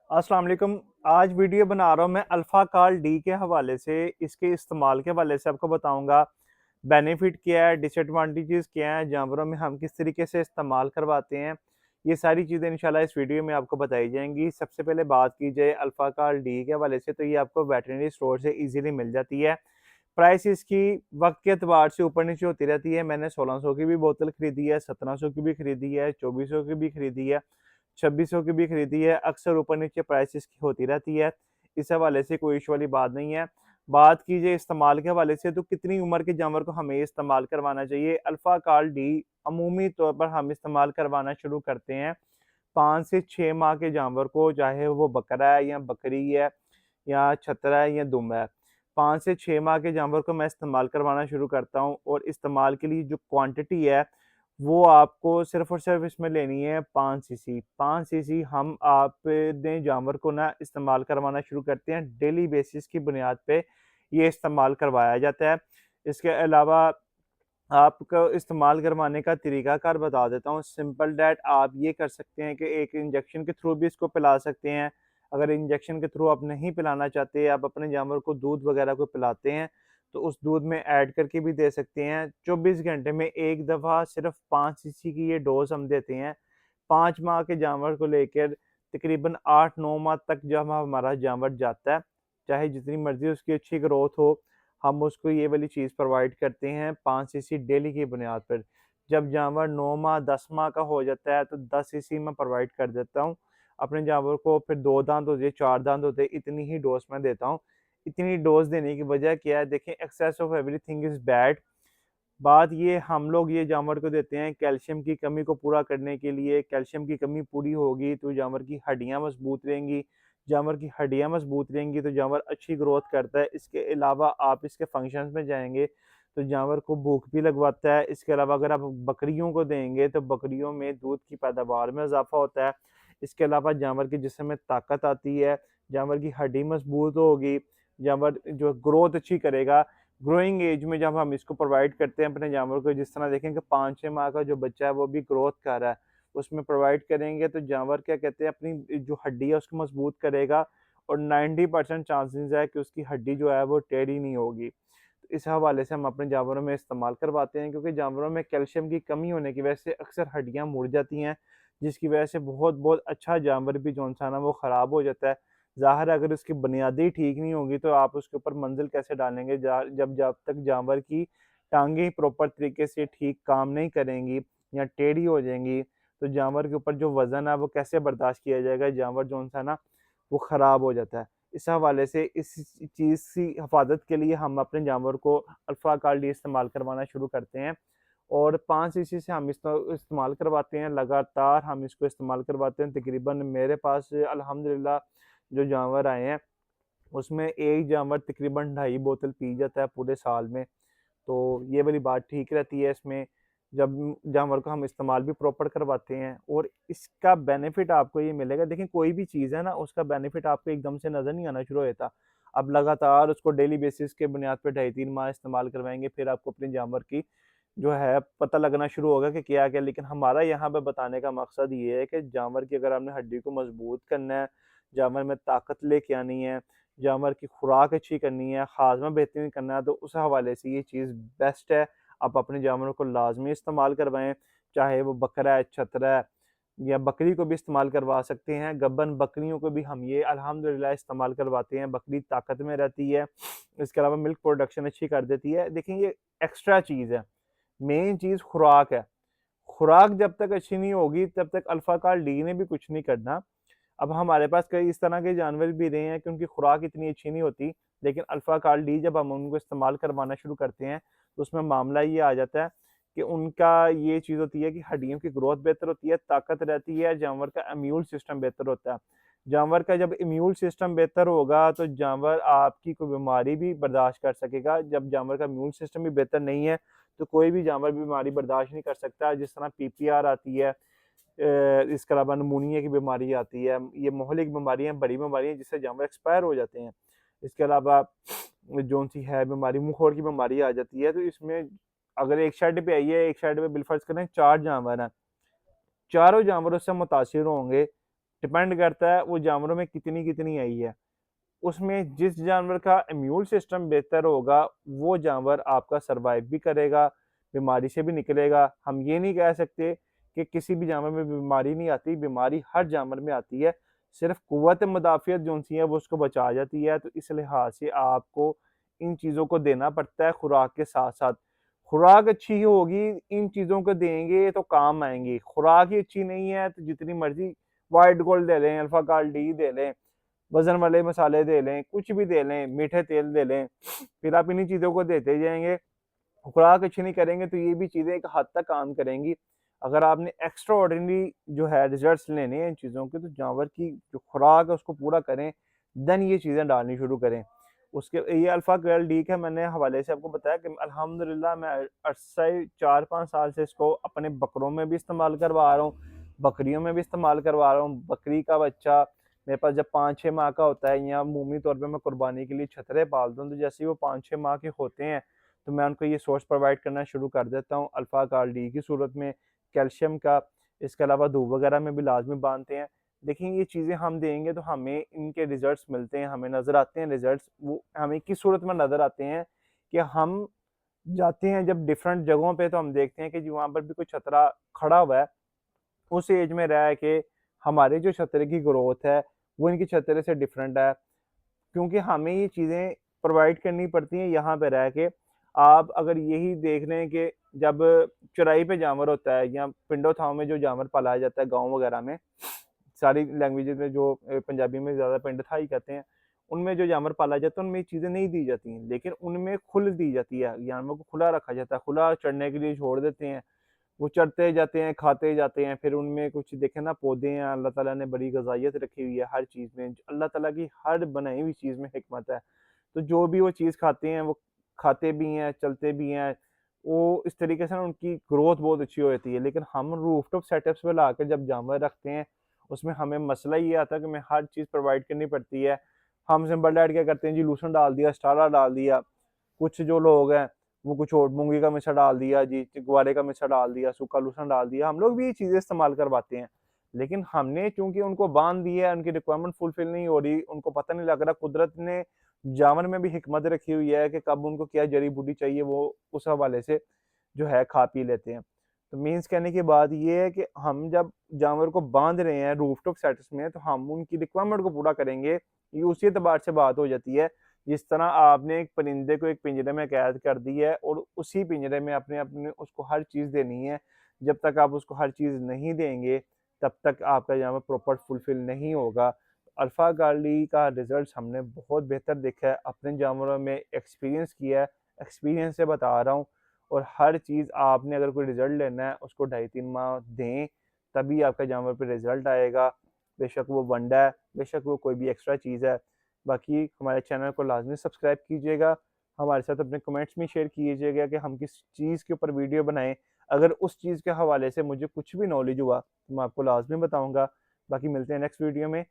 अस्सलाम वालेकुम। आज वीडियो बना रहा हूँ मैं अल्फ़ा काल डी के हवाले से। इसके इस्तेमाल के हवाले से आपको बताऊँगा बेनिफिट क्या है, डिसएडवांटेजेस क्या हैं, जानवरों में हम किस तरीके से इस्तेमाल करवाते हैं। ये सारी चीज़ें इंशाल्लाह इस वीडियो में आपको बताई जाएँगी। सबसे पहले बात की जाए अल्फ़ा काल डी के हवाले से, तो ये आपको वेटरनरी स्टोर से ईज़िली मिल जाती है। प्राइस इसकी वक़्त के एतबार से ऊपर-नीचे होती रहती है। मैंने 1600 की भी बोतल खरीदी है, 1700 की भी खरीदी है, 2400 की भी खरीदी है, 2600 की भी खरीदी है। अक्सर ऊपर-नीचे प्राइस इसकी होती रहती है। इस हवाले से कोई इश्यू वाली बात नहीं है। बात कीजिए इस्तेमाल के हवाले से, तो कितनी उम्र के जानवर को हमें इस्तेमाल करवाना चाहिए? अल्फ़ा काल डी अमूमी तौर पर हम इस्तेमाल करवाना शुरू करते हैं 5 से 6 माह के जानवर को, चाहे वो बकरा है या बकरी है या छतरा है या दुम है। 5 से 6 माह के जानवर को मैं इस्तेमाल करवाना शुरू करता हूँ, और इस्तेमाल के लिए जो क्वांटिटी है, वो आपको सिर्फ़ और सिर्फ़ इसमें लेनी है 5 सीसी। 5 सीसी हम अपने जानवर को ना इस्तेमाल करवाना शुरू करते हैं, डेली बेसिस की बुनियाद पे ये इस्तेमाल करवाया जाता है। इसके अलावा आपको इस्तेमाल करवाने का तरीकाकार बता देता हूँ। सिंपल डैट आप ये कर सकते हैं कि एक इंजेक्शन के थ्रू भी इसको पिला सकते हैं। अगर इंजेक्शन के थ्रू आप नहीं पिलाना चाहते, आप अपने जानवर को दूध वगैरह को पिलाते हैं, तो उस दूध में ऐड करके भी दे सकते हैं। 24 घंटे में 1 दफ़ा सिर्फ़ 5 सीसी की ये डोज़ हम देते हैं। 5 माह के जानवर को लेकर तकरीबन 8-9 माह तक जब हमारा जानवर जाता है, चाहे जितनी मर्ज़ी उसकी अच्छी ग्रोथ हो, हम उसको ये वाली चीज़ प्रोवाइड करते हैं 5 सीसी डेली की बुनियाद पर। जब जानवर 9 माह 10 माह का हो जाता है, तो 10 सीसी मैं प्रोवाइड कर देता हूँ। अपने जानवर को फिर 2 दाँत होते हैं, 4 दाँत होते हैं, इतनी ही डोज़ मैं देता हूँ। इतनी डोज़ देने की वजह क्या है? देखें, excess of everything is bad. बात ये हम लोग ये जानवर को देते हैं कैल्शियम की कमी को पूरा करने के लिए। कैल्शियम की कमी पूरी होगी तो जानवर की हड्डियाँ मज़बूत रहेंगी। जानवर की हड्डियाँ मज़बूत रहेंगी तो जानवर अच्छी ग्रोथ करता है। इसके अलावा आप इसके फंक्शंस में जाएँगे तो जानवर को भूख भी लगवाता है। इसके अलावा अगर आप बकरियों को देंगे तो बकरियों में दूध की पैदावार में इज़ाफ़ा होता है। इसके अलावा जानवर के जिस्म में ताकत आती है, जानवर की हड्डी मज़बूत होगी, जानवर जो ग्रोथ अच्छी करेगा। ग्रोइंग एज में जब हम इसको प्रोवाइड करते हैं अपने जानवर को, जिस तरह देखें कि 5-6 माह का जो बच्चा है वो भी ग्रोथ कर रहा है, उसमें प्रोवाइड करेंगे तो जानवर क्या कहते हैं अपनी जो हड्डी है उसको मजबूत करेगा, और 90% चांसेस है कि उसकी हड्डी जो है वो टेढ़ी नहीं होगी। तो इस हवाले से हम अपने जानवरों में इस्तेमाल करवाते हैं, क्योंकि जानवरों में कैल्शियम की कमी होने की वजह से अक्सर हड्डियाँ मुड़ जाती हैं, जिसकी वजह से बहुत बहुत अच्छा जानवर भी जो इंसान है वो ख़राब हो जाता है। ज़ाहिर है अगर उसकी बुनियादी ठीक नहीं होगी तो आप उसके ऊपर मंजिल कैसे डालेंगे, जब जब तक जानवर की टांगें प्रॉपर तरीके से ठीक काम नहीं करेंगी या टेढ़ी हो जाएंगी, तो जानवर के ऊपर जो वज़न है वो कैसे बर्दाश्त किया जाएगा? जानवर जो सा ना वो ख़राब हो जाता है। इस हवाले से इस चीज़ की हिफाजत के लिए हम अपने जानवर को अल्फ़ा काल्डी इस्तेमाल करवाना शुरू करते हैं, और 5 सीसी से हम इस्तेमाल करवाते हैं। लगातार हम इसको इस्तेमाल करवाते हैं। तकरीबन मेरे पास अल्हम्दुलिल्लाह जो जानवर आए हैं, उसमें एक जानवर तकरीबन 2.5 बोतल पी जाता है पूरे साल में। तो ये वाली बात ठीक रहती है इसमें, जब जानवर को हम इस्तेमाल भी प्रॉपर करवाते हैं, और इसका बेनिफिट आपको ये मिलेगा। देखिए, कोई भी चीज़ है ना, उसका बेनिफिट आपको एकदम से नज़र नहीं आना शुरू हो जाता। अब लगातार उसको डेली बेसिस के बुनियाद पे 2.5-3 माह इस्तेमाल करवाएँगे, फिर आपको अपने जानवर की जो है पता लगना शुरू होगा कि क्या-क्या। लेकिन हमारा यहाँ पे बताने का मकसद ये है कि जानवर की अगर आपने हड्डी को मजबूत करना है, जानवर में ताकत लेके आनी है, जानवर की खुराक अच्छी करनी है, हाज़मा बेहतरीन करना है, तो उस हवाले से ये चीज़ बेस्ट है। आप अपने जानवरों को लाज़मी इस्तेमाल करवाएँ, चाहे वो बकरा है, छतरा है या बकरी को भी इस्तेमाल करवा सकते हैं। गब्बन बकरियों को भी हम ये अल्हम्दुलिल्लाह इस्तेमाल करवाते हैं। बकरी ताकत में रहती है, इसके अलावा मिल्क प्रोडक्शन अच्छी कर देती है। देखिए, ये एक्स्ट्रा चीज़ है। मेन चीज़ खुराक है। खुराक जब तक अच्छी नहीं होगी तब तक अल्फ़ा काल डी ने भी कुछ नहीं करना। अब हमारे पास कई इस तरह के जानवर भी रहे हैं कि उनकी खुराक इतनी अच्छी नहीं होती, लेकिन अल्फ़ा काल डी जब हम उनको इस्तेमाल करवाना शुरू करते हैं, तो उसमें मामला ये आ जाता है कि उनका ये चीज़ होती है कि हड्डियों की ग्रोथ बेहतर होती है, ताकत रहती है, जानवर का इम्यून सिस्टम बेहतर होता है। जानवर का जब इम्यून सिस्टम बेहतर होगा, तो जानवर आपकी कोई बीमारी भी बर्दाश्त कर सकेगा। जब जानवर का इम्यून सिस्टम भी बेहतर नहीं है, तो कोई भी जानवर बीमारी बर्दाश्त नहीं कर सकता। जिस तरह पीपीआर आती है, इसके अलावा नमूनिया की बीमारी आती है, ये मोहल्लिक बीमारियाँ, बड़ी बीमारियाँ जिससे जानवर एक्सपायर हो जाते हैं। इसके अलावा जौन-सी है बीमारी, मुँह खुर की बीमारी आ जाती है। तो इसमें अगर एक शेड पे आई है, एक शेड पे बिलफ़र्ज़ करें 4 जानवर हैं, चारों जानवर उससे मुतासिर होंगे। डिपेंड करता है वो जानवरों में कितनी कितनी आई है। उसमें जिस जानवर का इम्यून सिस्टम बेहतर होगा, वो जानवर आपका सर्वाइव भी करेगा, बीमारी से भी निकलेगा। हम ये नहीं कह सकते कि किसी भी जानवर में बीमारी नहीं आती, बीमारी हर जानवर में आती है, सिर्फ कुव्वत मुदाफ़ियत जो-सी है वो उसको बचा जाती है। तो इस लिहाज से आपको इन चीज़ों को देना पड़ता है खुराक के साथ-साथ। खुराक अच्छी होगी, इन चीज़ों को देंगे तो काम आएँगी। खुराक ही अच्छी नहीं है तो जितनी मर्ज़ी व्हाइट गोल्ड दे लें, अल्फ़ा गार्ड डी दे लें, वज़न वाले मसाले दे लें, कुछ भी दे लें, मीठे तेल दे लें, फिर आप इन्हीं चीज़ों को देते जाएँगे, खुराक अच्छी नहीं करेंगे तो ये भी चीज़ें एक हद तक काम करेंगी। अगर आपने एक्स्ट्रा ऑर्डिनरी जो है रिज़ल्ट्स लेने हैं इन चीज़ों के, तो जानवर की जो खुराक है उसको पूरा करें, देन ये चीज़ें डालनी शुरू करें। उसके ये अल्फ़ा क्वेल डी के मैंने हवाले से आपको बताया कि अल्हम्दुलिल्लाह मैं अरसे 4-5 साल से इसको अपने बकरों में भी इस्तेमाल करवा रहा हूँ, बकरियों में भी इस्तेमाल करवा रहा हूँ। बकरी का बच्चा मेरे पास जब 5-6 माह का होता है या अमूमी तौर पे मैं कुर्बानी के लिए छतरे पालता हूँ, तो जैसे ही वो 5-6 माह के होते हैं, तो मैं उनको ये सोर्स प्रोवाइड करना शुरू कर देता हूँ अल्फ़ा गाल डी की सूरत में, कैल्शियम का। इसके अलावा दूध वगैरह में भी लाज़मी बाँधते हैं। देखिए ये चीज़ें हम देंगे तो हमें इनके रिज़ल्ट्स मिलते हैं, हमें नज़र आते हैं रिज़ल्ट्स। वो हमें किस सूरत में नज़र आते हैं कि हम जाते हैं जब डिफरेंट जगहों पे, तो हम देखते हैं कि जी वहाँ पर भी कोई छतरा खड़ा हुआ है, उस एज में रह के हमारे जो छतरे की ग्रोथ है, वो इनके छतरे से डिफरेंट है। क्योंकि हमें ये चीज़ें प्रोवाइड करनी पड़ती हैं यहाँ पे रह के। आप अगर यही देख लें कि जब चराई पे जानवर होता है या पिंडो-थाव में जो जानवर पाला जाता है गाँव वगैरह में, सारी लैंग्वेजेज़ में जो पंजाबी में ज़्यादा पिंड-था ही कहते हैं। उनमें जो जानवर पाला जाता है उनमें ये चीज़ें नहीं दी जाती हैं, लेकिन उनमें खुल दी जाती है, जानवर को खुला रखा जाता है, खुला चरने के लिए छोड़ देते हैं। वो चरते जाते हैं, खाते जाते हैं, फिर उनमें कुछ देखें ना पौधे हैं, अल्लाह ताला ने बड़ी ग़िज़ाइयत रखी हुई है हर चीज़ में। अल्लाह ताला की हर बनाई हुई चीज़ में हिकमत है। तो जो भी वो चीज़ खाते हैं, वो खाते भी हैं, चलते भी हैं। वो इस तरीके से ना उनकी ग्रोथ बहुत अच्छी हो जाती है। लेकिन हम रूफ़टॉप सेटअप्स पे लाके जब जानवर रखते हैं, उसमें हमें मसला ये आता है कि हमें हर चीज़ प्रोवाइड करनी पड़ती है। हम सिंपल डैड क्या करते हैं जी, लूसन डाल दिया, स्टारा डाल दिया। कुछ जो लोग हैं वो कुछ और मूँगी का मिसा डाल दिया जी, ग्वारे का मिसा डाल दिया, सूखा लूसन डाल दिया। हम लोग भी ये चीज़ें इस्तेमाल करवाते हैं। लेकिन हमने चूँकि उनको बाँध दिया है, उनकी रिक्वायरमेंट फुलफ़िल नहीं हो रही, उनको पता नहीं लग रहा, कुदरत ने जानवर में भी हिकमत रखी हुई है कि कब उनको क्या जड़ी-बूटी चाहिए, वो उस हवाले से जो है खा पी लेते हैं। तो मीन्स कहने की बात ये है कि हम जब जानवर को बाँध रहे हैं रूफ़टॉप सेटअप्स में, तो हम उनकी रिक्वायरमेंट को पूरा करेंगे। ये उसी एतबार से बात हो जाती है, जिस तरह आपने एक परिंदे को एक पिंजरे में कैद कर दी है और उसी पिंजरे में अपने अपने उसको हर चीज़ देनी है। जब तक आप उसको हर चीज़ नहीं देंगे, तब तक आपका जानवर प्रॉपर फुलफ़िल नहीं होगा। अल्फ़ा गार्ली का रिज़ल्ट्स हमने बहुत बेहतर देखा है, अपने जानवरों में एक्सपीरियंस किया है, एक्सपीरियंस से बता रहा हूँ। और हर चीज़ आपने अगर कोई रिज़ल्ट लेना है, उसको 2.5-3 माह दें, तभी आपका जानवर पे रिज़ल्ट आएगा। बेशक वो वंडा है, बेशक वो कोई भी एक्स्ट्रा चीज़ है। बाकी हमारे चैनल को लाज़मी सब्सक्राइब कीजिएगा, हमारे साथ अपने कमेंट्स में शेयर कीजिएगा कि हम किस चीज़ के ऊपर वीडियो बनाएँ। अगर उस चीज़ के हवाले से मुझे कुछ भी नॉलेज हुआ, तो मैं आपको लाज़मी बताऊँगा। बाकी मिलते हैं नेक्स्ट वीडियो में।